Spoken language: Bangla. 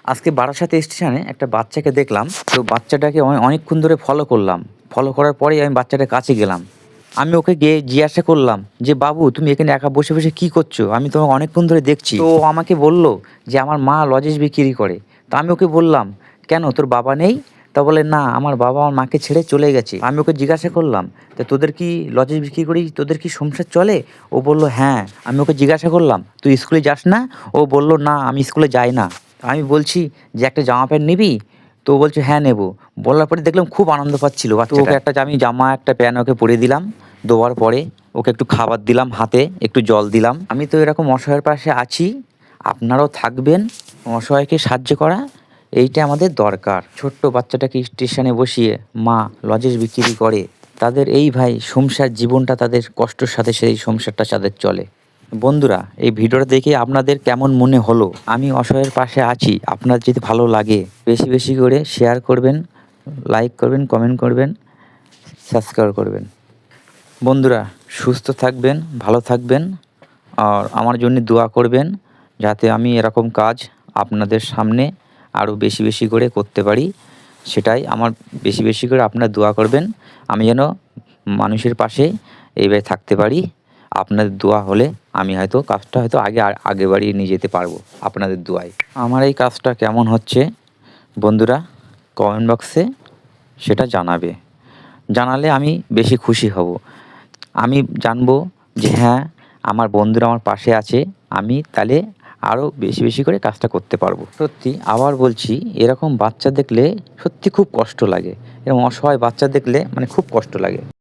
আজকে বারাসাত স্টেশনে একটা বাচ্চাকে দেখলাম। তো বাচ্চাটাকে অনেকক্ষণ ধরে ফলো করলাম। ফলো করার পরেই আমি বাচ্চাটার কাছে গেলাম। আমি ওকে গিয়ে জিজ্ঞাসা করলাম যে, "বাবু তুমি এখানে একা বসে, বসে কি করছো? আমি তোমাকে অনেকক্ষণ ধরে দেখছি।" তো ও আমাকে বলল যে, "আমার মা লজেন্স বিক্রি করে।" তো আমি ওকে বললাম, "কেন তোর বাবা নেই?" তা বলে, "না, আমার বাবা আমার মাকে ছেড়ে চলে গেছে।" আমি ওকে জিজ্ঞাসা করলাম, "তা তোদের কি লজেন্স বিক্রি করেই তোদের কি সংসার চলে?" ও বলল, "হ্যাঁ।" আমি ওকে জিজ্ঞাসা করলাম, "তুই স্কুলে যাস না?" ও বলল, "না, আমি স্কুলে যাই না।" আমি বলছি যে, "একটা জামা প্যান্ট নিবি?" তো ও বলছে, "হ্যাঁ, নেবো।" বলার পরে দেখলাম খুব আনন্দ পাচ্ছিল বাচ্চাটা। তো ওকে একটা আমি জামা একটা প্যান্ট ওকে পরিয়ে দিলাম। দেওয়ার পরে ওকে একটু খাবার দিলাম হাতে, একটু জল দিলাম। আমি তো এরকম অসহায়ের পাশে আছি, আপনারাও থাকবেন। অসহায়কে সাহায্য করা এইটা আমাদের দরকার। ছোট্ট বাচ্চাটাকে স্টেশনে বসিয়ে মা লজেন্স বিক্রি করে। তাদের এই ভাই সংসার জীবনটা তাদের কষ্টের সাথে সেই সংসারটা তাদের চলে। বন্ধুরা, এই ভিডিওটা দেখে আপনাদের কেমন মনে হলো? আমি অসহায়ের পাশে আছি। আপনার যদি ভালো লাগে বেশি, বেশি করে শেয়ার করবেন, লাইক করবেন, কমেন্ট করবেন, সাবস্ক্রাইব করবেন। বন্ধুরা, সুস্থ থাকবেন, ভালো থাকবেন আর আমার জন্য দোয়া করবেন যাতে আমি এরকম কাজ আপনাদের সামনে আরও বেশি, বেশি করে করতে পারি। সেটাই আমার বেশি, বেশি করে আপনারা দোয়া করবেন। আমি যেন মানুষের পাশে এইভাবে থাকতে পারি। আপনাদের দোয়া হলে আমি হয়তো কাজটা হয়তো আগে বাড়িয়ে নিয়ে যেতে পারবো আপনাদের দোয়ায়। আমার এই কাজটা কেমন হচ্ছে বন্ধুরা কমেন্ট বক্সে সেটা জানাবে। জানালে আমি বেশি খুশি হব। আমি জানবো যে হ্যাঁ, আমার বন্ধুরা আমার পাশে আছে। আমি তাহলে আরও বেশি, বেশি করে কাজটা করতে পারবো। সত্যি আবার বলছি, এরকম বাচ্চা দেখলে সত্যি খুব কষ্ট লাগে। এরকম অসহায় বাচ্চা দেখলে মানে খুব কষ্ট লাগে।